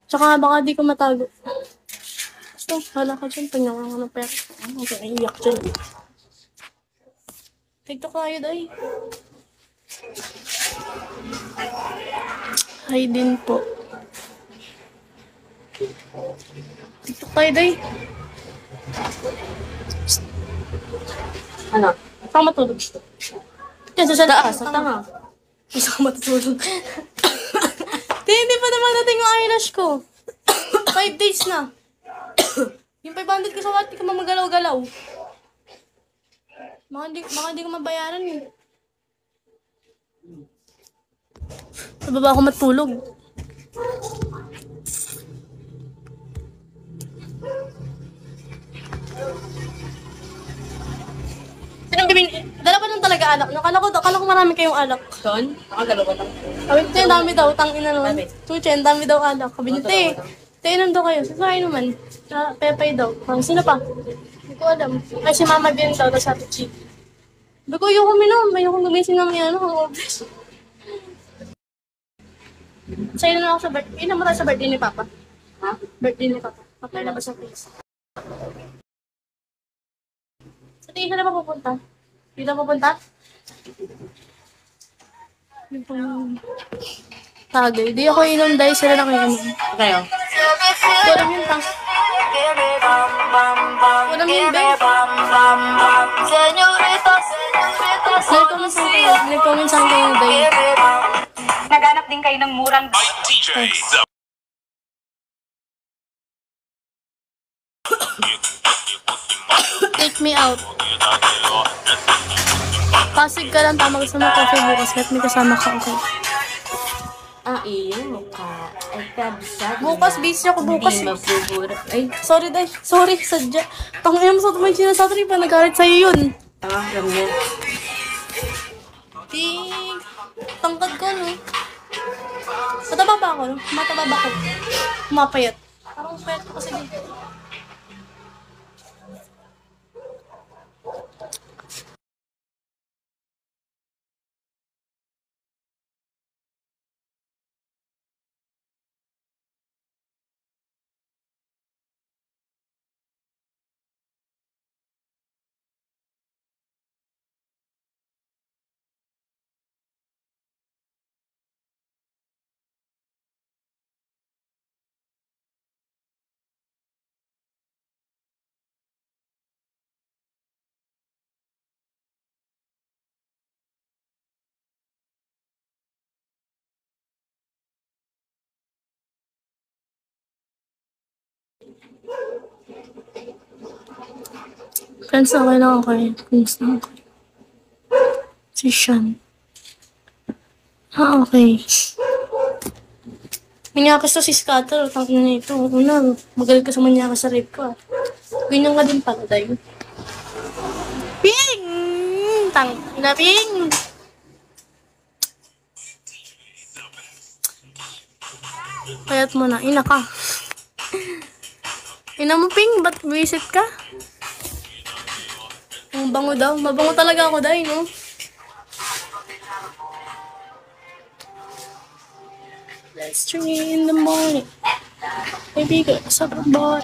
Tsaka baka di ko matago. Basta, hala ka dyan. Pag nakakano pera. Ano ka naiiyak dyan? TikTok tayo, day. Hi din po. TikTok tayo, day. Ano? Saan matulog? Yan, sa taas, sa tanga. Gusto ko matutulog. Hindi pa naman natin yung eyelash ko. 5 days na. Yung 500 ko sa wallet, di ko mamagalaw-galaw. Baka hindi ko mabayaran yun. Sa baba ako matulog. Sinong bibin? Dala pa nun talaga alak. Kala ko marami kayong alak. Doon? Nakagalawa lang. Sabi ko, ang dami daw, tangina naman. Chuche, ang dami daw alak. Sabi niya, te, inom daw kayo. Sasakay naman. Pepay daw. Sino pa? Hindi ko alam. Ay, si Mama din daw, tapos Ate Chi. Sabi ko, ayoko minom. Ayoko gumising na may hangover. Sa'yo na ako sa birthday. Inom mo tayo sa birthday ni Papa. Ha? Birthday ni Papa. Papalabas sa face. Sa tingin ka na ba pupunta? Dito pupunta? Yung pang... Tagay. Di ako inom dahil sila na kayo inom. Kayo? Walang yun pa. Walang yun, babe. Nag-comment sa akin kayo dahil. Naghanap din kayo ng murang Take me out. Pasig ka lang, tama ka sa mga coffee bukas. Kahit may kasama ka, okay? Ah, iyo ka. Ay, kabisat. Bukas, busy ako bukas. Hindi mabubura. Ay, Sorry, day. Sorry, sadya. Tangina mo sa tumay sinasatri pa. Nagalit sa'yo yun. tama, ganyan. Ting. Tangkad ko, no? Mataba ba ako, no? Mataba ba ako? Mapayat. Parang payat ko kasi dito. Friends, okay lang ako eh. Friends lang ako. Si Sean. Okay. Manyakas to si Scatter. Tangin na ito. Una, magaling ka sa manyakas sa rape ko ah. Ganyan ka din pala, day. Ping! Tang na ping! Payat mo na. Ina ka. Ina mo, Ping. Ba't visit ka? Ang bango daw. Mabango talaga ako, day, no? Let's 3 in the morning. Baby, go sa boy.